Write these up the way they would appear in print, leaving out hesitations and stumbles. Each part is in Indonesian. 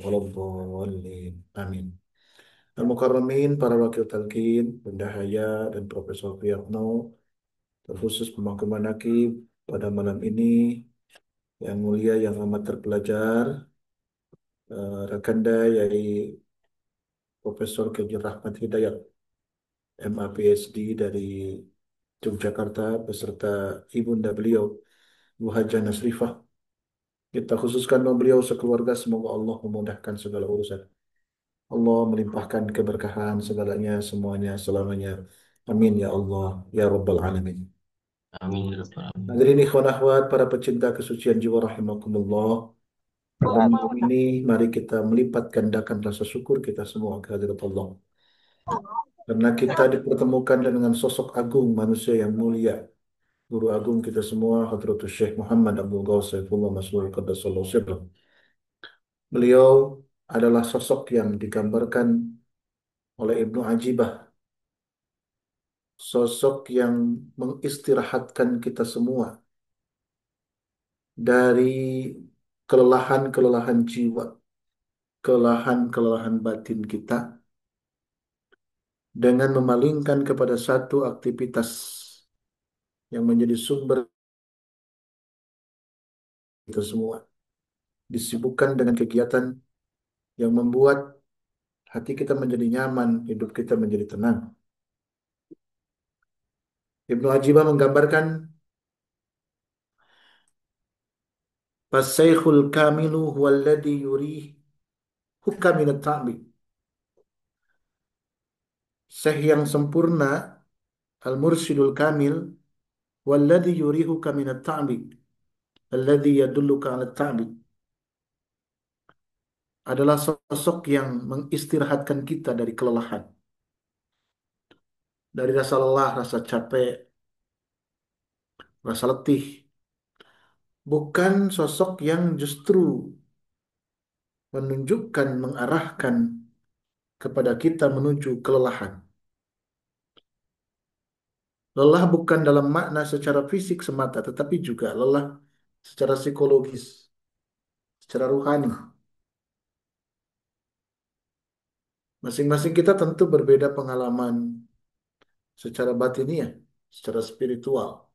Waladhdallin. Amin. Al-Mukarramin, para wakil talqin, Bunda Haya dan Profesor Priyatno, terkhusus pemangku manaqib pada malam ini yang mulia yang amat terpelajar, Rakanda Yai Profesor Keji Rahmat Hidayat, MA PhD dari Yogyakarta beserta ibunda beliau, Bu Hajah Nasrifah. Kita khususkan nama beliau sekeluarga, semoga Allah memudahkan segala urusan. Allah melimpahkan keberkahan segalanya, semuanya, selamanya. Amin ya Allah, ya Rabbal Alamin. Amin ya rabbal alamin. Hadirin ikhwan akhwat, para pecinta kesucian jiwa rahimakumullah. Pada malam ini, mari kita melipat gandakan rasa syukur kita semua kehadirat Allah. Karena kita dipertemukan dengan sosok agung manusia yang mulia. Guru agung kita semua, Hadratus Syekh Muhammad Abdul Ghaus Saifullah Maslul Qaddasallahu Sirrah. Beliau adalah sosok yang digambarkan oleh Ibnu Ajibah, sosok yang mengistirahatkan kita semua dari kelelahan-kelelahan jiwa, kelelahan-kelelahan batin kita dengan memalingkan kepada satu aktivitas yang menjadi sumber kita semua. Disibukkan dengan kegiatan yang membuat hati kita menjadi nyaman, hidup kita menjadi tenang. Ibnu Ajibah menggambarkan Fasaikhul kamilu huwallazi yurih hukka minat ta'bi. Syekh yang sempurna, al-mursyidul kamil, walladzi yurihuka minat ta'bi, alladzi yadulluka 'ala ta'bi. Adalah sosok yang mengistirahatkan kita dari kelelahan, dari rasa lelah, rasa capek, rasa letih. Bukan sosok yang justru menunjukkan, mengarahkan kepada kita menuju kelelahan. Lelah bukan dalam makna secara fisik semata, tetapi juga lelah secara psikologis, secara ruhani. Masing-masing kita tentu berbeda pengalaman secara batiniah, secara spiritual.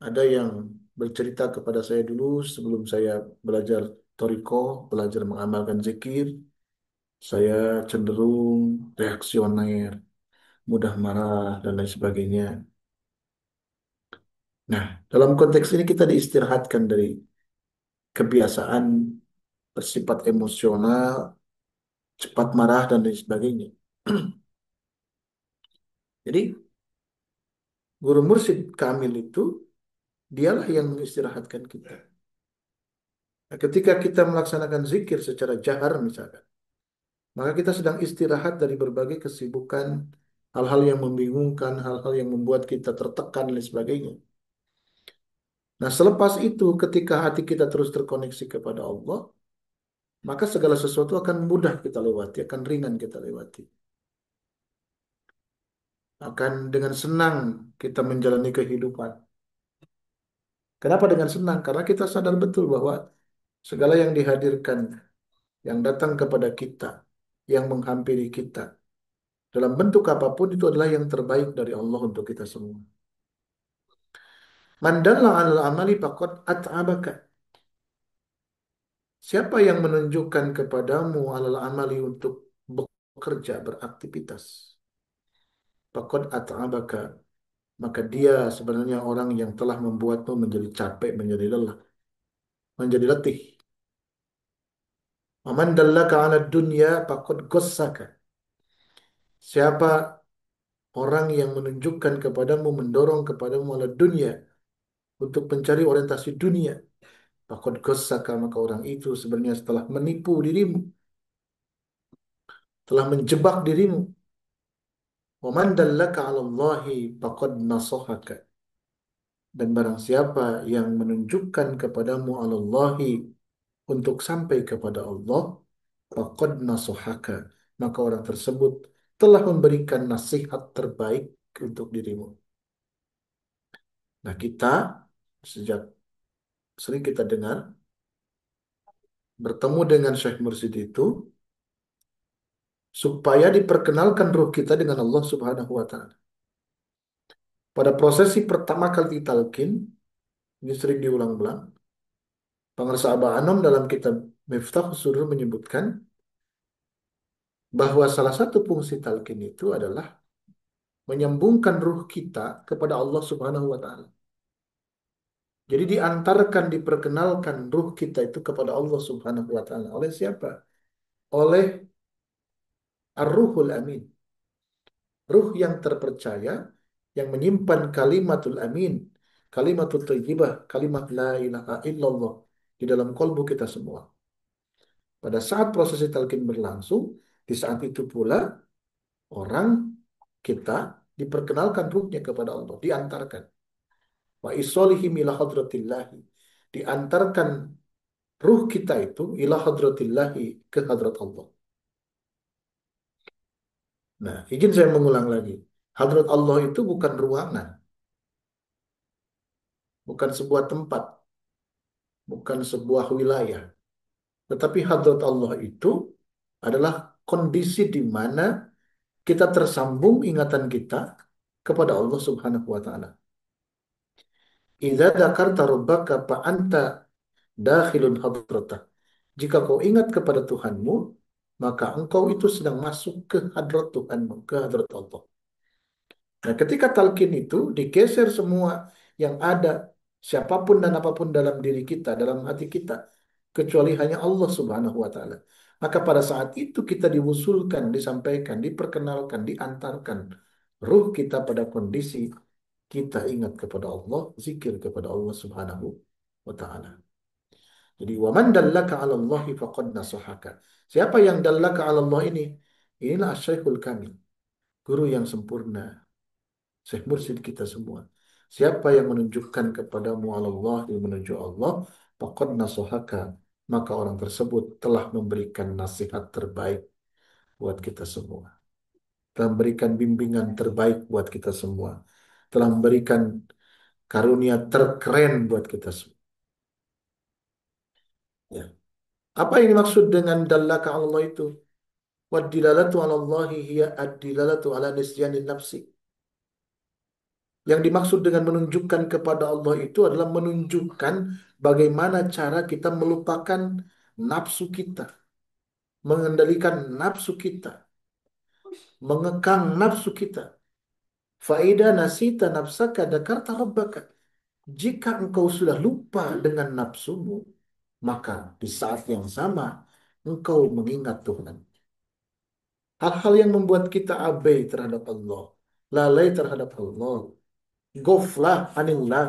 Ada yang bercerita kepada saya dulu sebelum saya belajar toriko, belajar mengamalkan zikir, saya cenderung reaksioner, mudah marah, dan lain sebagainya. Nah, dalam konteks ini kita diistirahatkan dari kebiasaan bersifat emosional, cepat marah, dan lain sebagainya. Jadi, guru mursyid kamil itu, dialah yang mengistirahatkan kita. Nah, ketika kita melaksanakan zikir secara jahar misalkan, maka kita sedang istirahat dari berbagai kesibukan, hal-hal yang membingungkan, hal-hal yang membuat kita tertekan dan lain sebagainya. Nah, selepas itu ketika hati kita terus terkoneksi kepada Allah, maka segala sesuatu akan mudah kita lewati, akan ringan kita lewati. Akan dengan senang kita menjalani kehidupan. Kenapa dengan senang? Karena kita sadar betul bahwa segala yang dihadirkan, yang datang kepada kita, yang menghampiri kita, dalam bentuk apapun itu adalah yang terbaik dari Allah untuk kita semua. Mandalla alal amali faqad at'abaka. Siapa yang menunjukkan kepadamu alal amali untuk bekerja, beraktivitas? Faqad at'abaka. Maka dia sebenarnya orang yang telah membuatmu menjadi capek, menjadi lelah, menjadi letih. Waman dallaka ala dunya faqad ghassaka. Siapa orang yang menunjukkan kepadamu, mendorong kepadamu ala dunia untuk mencari orientasi dunia, faqad ghassaka, maka orang itu sebenarnya setelah menipu dirimu, telah menjebak dirimu. Waman dallaka 'ala Allahi faqad nasahaka. Dan barang siapa yang menunjukkan kepadamu 'ala Allahi untuk sampai kepada Allah, faqad nasahaka. Maka orang tersebut telah memberikan nasihat terbaik untuk dirimu. Nah, kita sejak sering kita dengar bertemu dengan Syekh Mursyid itu supaya diperkenalkan ruh kita dengan Allah Subhanahu wa taala. Pada prosesi pertama kali talqin, ini sering diulang-ulang, Pengarsa Aba Anom dalam kitab Miftahus Surur menyebutkan bahwa salah satu fungsi talqin itu adalah menyambungkan ruh kita kepada Allah Subhanahu wa taala. Jadi diantarkan, diperkenalkan ruh kita itu kepada Allah Subhanahu wa taala. Oleh siapa? Oleh Ar-Ruhul Amin. Ruh yang terpercaya yang menyimpan kalimatul amin, kalimatul thayyibah, kalimat la ilaha illallah di dalam kalbu kita semua. Pada saat prosesi talqin berlangsung, di saat itu pula orang kita diperkenalkan ruhnya kepada Allah, diantarkan. Wa isolihim ila hadratillahi. Diantarkan ruh kita itu ila hadratillahi, ke hadrat Allah. Nah, izin saya mengulang lagi. Hadrat Allah itu bukan ruangan, bukan sebuah tempat, bukan sebuah wilayah. Tetapi hadrat Allah itu adalah kondisi di mana kita tersambung ingatan kita kepada Allah Subhanahu wa taala. Idza dzakarta rabbaka fa anta dakhilun hadratah. Jika kau ingat kepada Tuhanmu, maka engkau itu sedang masuk ke hadrat Tuhanmu, ke hadrat Allah. Nah, ketika talqin itu digeser semua yang ada, siapapun dan apapun dalam diri kita, dalam hati kita, kecuali hanya Allah Subhanahu wa taala. Maka pada saat itu kita diwusulkan, disampaikan, diperkenalkan, diantarkan ruh kita pada kondisi kita ingat kepada Allah, zikir kepada Allah Subhanahu wa taala. Jadi waman dallaka 'ala Allahi faqad nasahaka. Siapa yang dallaka 'ala Allah ini? Inilah Syekhul Kamil, guru yang sempurna, Syekh Mursyid kita semua. Siapa yang menunjukkan kepadamu Allah, yang menuju Allah, faqad nasahaka, maka orang tersebut telah memberikan nasihat terbaik buat kita semua. Telah memberikan bimbingan terbaik buat kita semua. Telah memberikan karunia terkeren buat kita semua. Ya. Apa yang dimaksud dengan dallaka Allah itu? Wad-dilalatu 'ala Allahi hiya ad-dilalatu 'ala nisyanin nafsi. Yang dimaksud dengan menunjukkan kepada Allah itu adalah menunjukkan bagaimana cara kita melupakan nafsu kita, mengendalikan nafsu kita, mengekang nafsu kita. Faida nasita nafsaka dakarta rabbaka. Jika engkau sudah lupa dengan nafsumu, maka di saat yang sama engkau mengingat Tuhan. Hal-hal yang membuat kita abai terhadap Allah, lalai terhadap Allah, goflah anillah.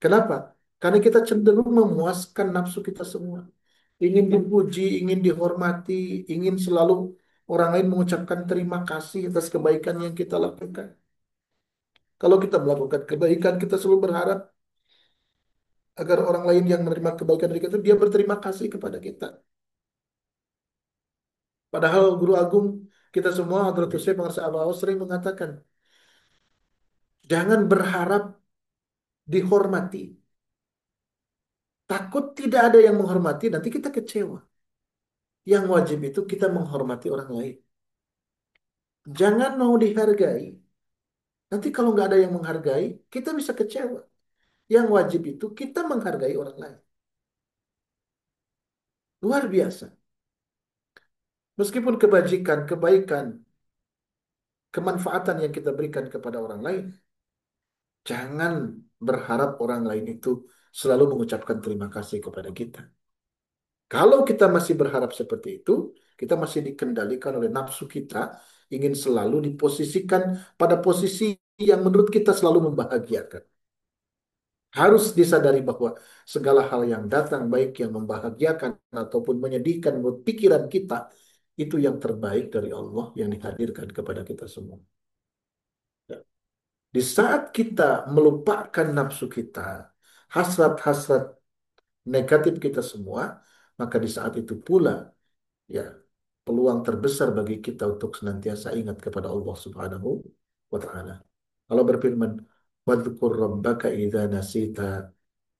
Kenapa? Karena kita cenderung memuaskan nafsu kita semua. Ingin dipuji, ingin dihormati, ingin selalu orang lain mengucapkan terima kasih atas kebaikan yang kita lakukan. Kalau kita melakukan kebaikan, kita selalu berharap agar orang lain yang menerima kebaikan dari kita, dia berterima kasih kepada kita. Padahal Guru Agung kita semua, Hadratus Syekh Pengarsa Abau sering mengatakan, jangan berharap dihormati. Takut tidak ada yang menghormati, nanti kita kecewa. Yang wajib itu kita menghormati orang lain. Jangan mau dihargai. Nanti kalau nggak ada yang menghargai, kita bisa kecewa. Yang wajib itu kita menghargai orang lain. Luar biasa. Meskipun kebajikan, kebaikan, kemanfaatan yang kita berikan kepada orang lain, jangan berharap orang lain itu selalu mengucapkan terima kasih kepada kita. Kalau kita masih berharap seperti itu, kita masih dikendalikan oleh nafsu kita, ingin selalu diposisikan pada posisi yang menurut kita selalu membahagiakan. Harus disadari bahwa segala hal yang datang, baik yang membahagiakan ataupun menyedihkan menurut pikiran kita, itu yang terbaik dari Allah yang dihadirkan kepada kita semua. Ya. Di saat kita melupakan nafsu kita, hasrat-hasrat negatif kita semua, maka di saat itu pula ya peluang terbesar bagi kita untuk senantiasa ingat kepada Allah Subhanahu wa taala. Allah berfirman, "Wadhkur rabbaka idza nasita."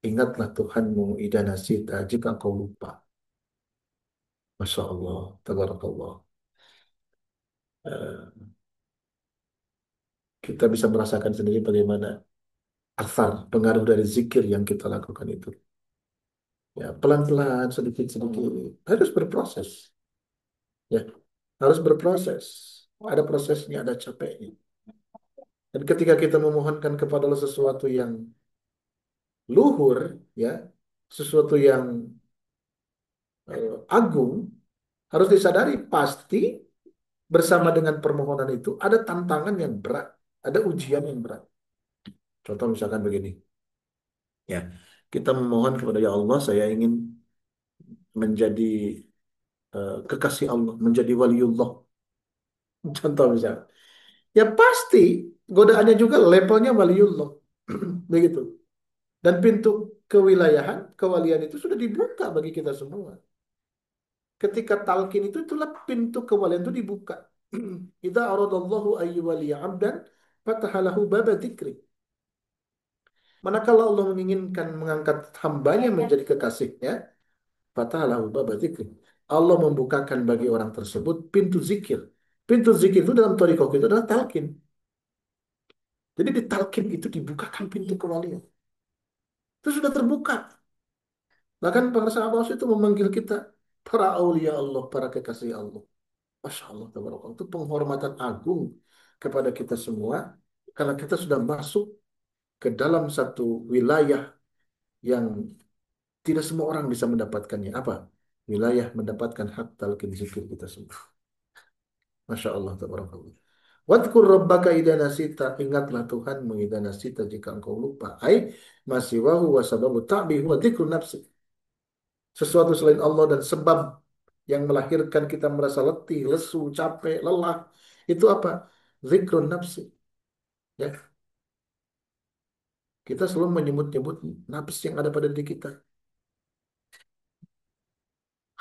Ingatlah Tuhanmu idza nasita jika engkau lupa. Masya Allah, tabarakallah. Eh, kita bisa merasakan sendiri bagaimana asar pengaruh dari zikir yang kita lakukan itu. Ya, pelan-pelan, sedikit-sedikit, harus berproses. Ya, harus berproses. Ada prosesnya, ada capeknya. Dan ketika kita memohonkan kepada Allah sesuatu yang luhur, ya, sesuatu yang agung, harus disadari pasti bersama dengan permohonan itu ada tantangan yang berat, ada ujian yang berat. Contoh misalkan begini, ya, kita memohon kepada ya Allah, saya ingin menjadi kekasih Allah, menjadi waliullah. Contoh misalnya, ya pasti godaannya juga levelnya waliullah, begitu. Dan pintu kewilayahan, kewalian itu sudah dibuka bagi kita semua. Ketika talqin itu itulah pintu kewalian itu dibuka. Idza aradallahu ayyuwaliya 'abdan fatahalahu baba dzikri. Manakala Allah menginginkan mengangkat hambanya menjadi kekasihnya, fatahalahu baba dzikri. Allah membukakan bagi orang tersebut pintu zikir. Pintu zikir itu dalam thariqah itu adalah talqin. Jadi di talqin itu dibukakan pintu kewalian. Itu sudah terbuka. Bahkan para sahabat itu memanggil kita para aulia Allah, para kekasih Allah. Masya Allah, tabarakallah. Itu penghormatan agung kepada kita semua karena kita sudah masuk ke dalam satu wilayah yang tidak semua orang bisa mendapatkannya. Apa? Wilayah mendapatkan hak talqin zikir kita semua. Masya Allah, tabarakallah. Wadkur rabbaka idza nasita, ingatlah Tuhanmu idza nasita jika engkau lupa. Ai masih wahu wa sababu ta'bih wa dzikru nafsi. Sesuatu selain Allah dan sebab yang melahirkan kita merasa letih, lesu, capek, lelah. Itu apa? Zikrun nafsi. Ya, kita selalu menyebut-nyebut nafs yang ada pada diri kita.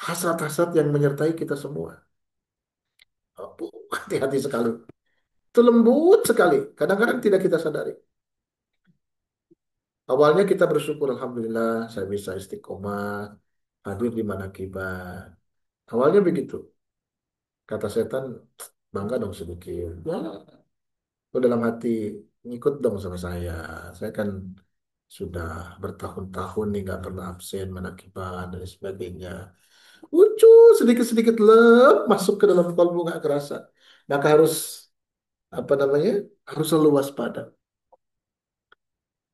Hasrat-hasrat yang menyertai kita semua. Oh, hati-hati sekali. Itu lembut sekali. Kadang-kadang tidak kita sadari. Awalnya kita bersyukur, Alhamdulillah, saya bisa istiqomah, hadir di mana kibat. Awalnya begitu. Kata setan, bangga dong sedikit. Ya, lu dalam hati, ngikut dong sama saya. Saya kan sudah bertahun-tahun nih nggak pernah absen, menakibah dan sebagainya. Lucu sedikit-sedikit masuk ke dalam kolbu nggak kerasa. Maka harus apa namanya? Harus selalu waspada.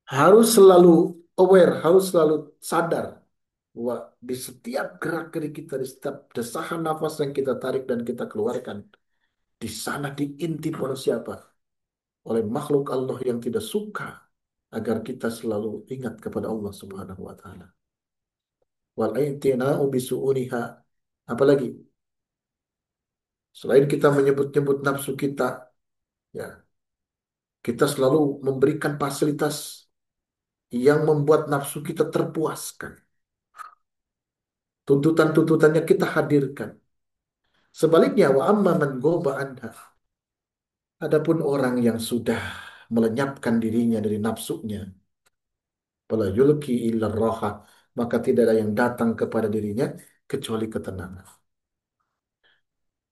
Harus selalu aware, harus selalu sadar bahwa di setiap gerak gerik kita, di setiap desahan nafas yang kita tarik dan kita keluarkan, di sana diintip oleh siapa? Oleh makhluk Allah yang tidak suka agar kita selalu ingat kepada Allah Subhanahu wa taala. Wal i'tina'u bisu'uniha. Apalagi selain kita menyebut-nyebut nafsu kita, ya, kita selalu memberikan fasilitas yang membuat nafsu kita terpuaskan. Tuntutan-tuntutannya kita hadirkan. Sebaliknya wa amma man goba anha. Adapun orang yang sudah melenyapkan dirinya dari nafsunya, fala yulki illa raha, maka tidak ada yang datang kepada dirinya kecuali ketenangan.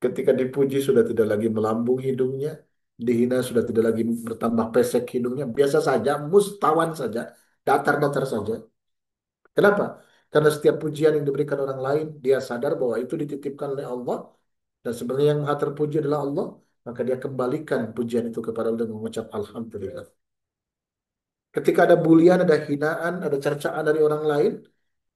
Ketika dipuji sudah tidak lagi melambung hidungnya, dihina sudah tidak lagi bertambah pesek hidungnya, biasa saja, mustawan saja, datar-datar saja. Kenapa? Karena setiap pujian yang diberikan orang lain, dia sadar bahwa itu dititipkan oleh Allah, dan sebenarnya yang maha terpuji adalah Allah, maka dia kembalikan pujian itu kepada Allah dengan mengucap Alhamdulillah. Ketika ada bulian, ada hinaan, ada cercaan dari orang lain,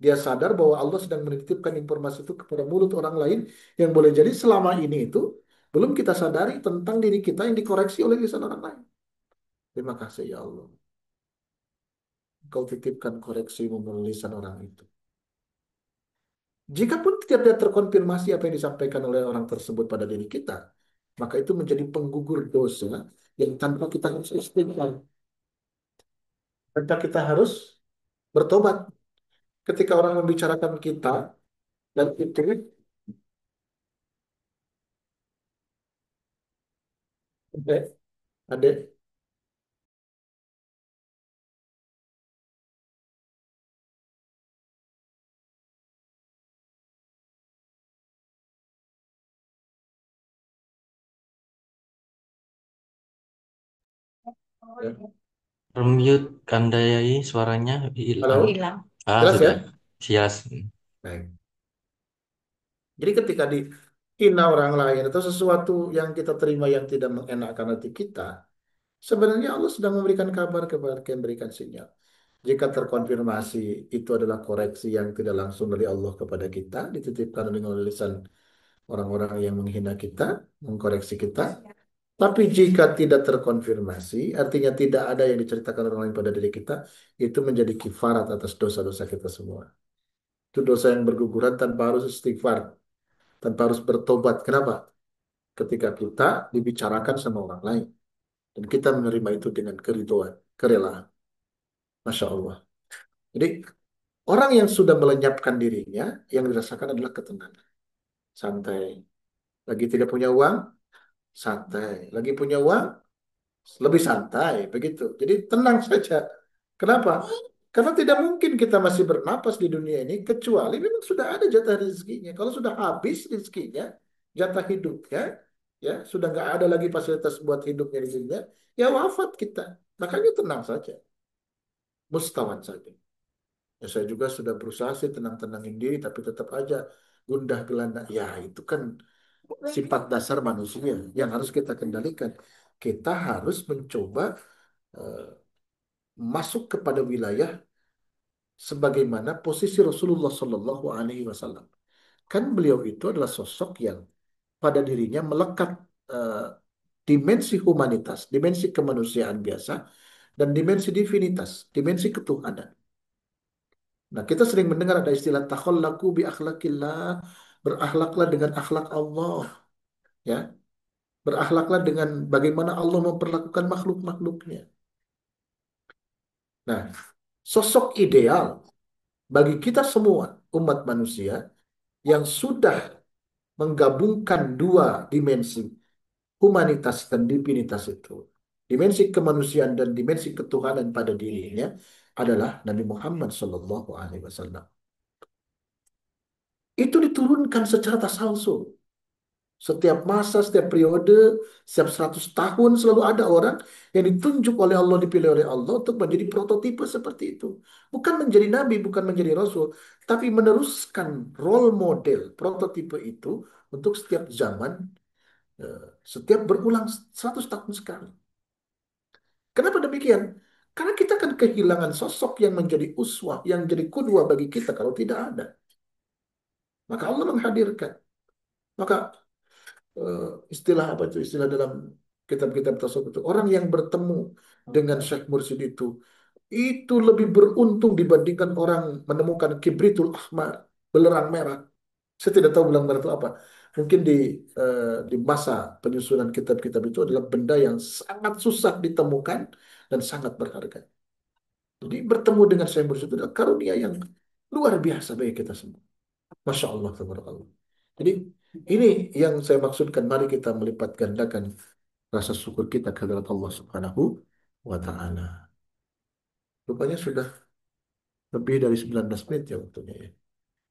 dia sadar bahwa Allah sedang menitipkan informasi itu kepada mulut orang lain yang boleh jadi selama ini itu belum kita sadari tentang diri kita yang dikoreksi oleh lisan orang lain. Terima kasih ya Allah. Kau titipkan koreksimu melalui lisan orang itu. Jikapun tidak terkonfirmasi apa yang disampaikan oleh orang tersebut pada diri kita, maka itu menjadi penggugur dosa yang tanpa kita harus istighfar. Tanpa kita harus bertobat. Ketika orang membicarakan kita, dan itu adek, adek, Ya. Remyut Kandayai suaranya Halo, hilang. Hilang. Ah, jelas ya? sudah. Sias. Baik. Jadi ketika dihina orang lain atau sesuatu yang kita terima yang tidak mengenakan hati kita, sebenarnya Allah sedang memberikan kabar kepada kita, memberikan sinyal. Jika terkonfirmasi itu adalah koreksi yang tidak langsung dari Allah kepada kita, dititipkan dengan lisan orang-orang yang menghina kita, mengkoreksi kita. Tapi jika tidak terkonfirmasi, artinya tidak ada yang diceritakan orang lain pada diri kita, itu menjadi kifarat atas dosa-dosa kita semua. Itu dosa yang berguguran tanpa harus istighfar, tanpa harus bertobat. Kenapa? Ketika kita dibicarakan sama orang lain. Dan kita menerima itu dengan keriduan, kerelaan. Masya Allah. Jadi orang yang sudah melenyapkan dirinya, yang dirasakan adalah ketenangan. Santai. Lagi tidak punya uang, santai. Lagi punya uang, lebih santai. Begitu. Jadi tenang saja. Kenapa? Karena tidak mungkin kita masih bernapas di dunia ini, kecuali memang sudah ada jatah rezekinya. Kalau sudah habis rezekinya, jatah hidupnya, ya sudah nggak ada lagi fasilitas buat hidupnya di dunia, ya wafat kita. Makanya tenang saja, mustawan saja. Ya, saya juga sudah berusaha sih tenang-tenangin diri, tapi tetap aja gundah gelana. Ya, itu kan sifat dasar manusia yang harus kita kendalikan. Kita harus mencoba eh, masuk kepada wilayah sebagaimana posisi Rasulullah Shallallahu Alaihi Wasallam. Kan beliau itu adalah sosok yang pada dirinya melekat eh, dimensi humanitas, dimensi kemanusiaan biasa, dan dimensi divinitas, dimensi ketuhanan. Nah, kita sering mendengar ada istilah takhallaku bi akhlakillah, berakhlaklah dengan akhlak Allah, ya. Berakhlaklah dengan bagaimana Allah memperlakukan makhluk-makhluknya. Nah, sosok ideal bagi kita semua umat manusia yang sudah menggabungkan dua dimensi humanitas dan divinitas itu. Dimensi kemanusiaan dan dimensi ketuhanan pada dirinya adalah Nabi Muhammad Shallallahu Alaihi Wasallam. Itu diturunkan secara tasalsul. Setiap masa, setiap periode, setiap 100 tahun selalu ada orang yang ditunjuk oleh Allah, dipilih oleh Allah untuk menjadi prototipe seperti itu. Bukan menjadi nabi, bukan menjadi rasul, tapi meneruskan role model prototipe itu untuk setiap zaman, setiap berulang 100 tahun sekali. Kenapa demikian? Karena kita akan kehilangan sosok yang menjadi uswah, yang jadi kudwa bagi kita kalau tidak ada. Maka Allah menghadirkan. Maka istilah apa itu? Istilah dalam kitab-kitab tasawuf itu. Orang yang bertemu dengan Syekh Mursyid itu lebih beruntung dibandingkan orang menemukan kibritul ahmar, belerang merah. Saya tidak tahu belerang merah itu apa. Mungkin di masa penyusunan kitab-kitab itu adalah benda yang sangat susah ditemukan dan sangat berharga. Jadi bertemu dengan Syekh Mursyid itu adalah karunia yang luar biasa bagi kita semua. Masya Allah, tabarakallah. Jadi ini yang saya maksudkan. Mari kita melipat gandakan rasa syukur kita kehadirat Allah Subhanahu wa Ta'ala. Rupanya sudah lebih dari 19 menit ya waktunya ya.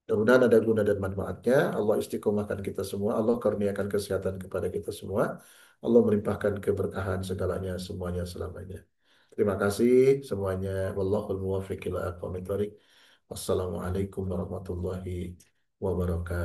Mudah-mudahan ada guna dan manfaatnya. Allah istiqomahkan kita semua. Allah karuniakan kesehatan kepada kita semua. Allah melimpahkan keberkahan segalanya semuanya selamanya. Terima kasih semuanya. Wallahul muwaffiq ila aqwamit thoriq. Wassalamualaikum warahmatullahi wabarakatuh.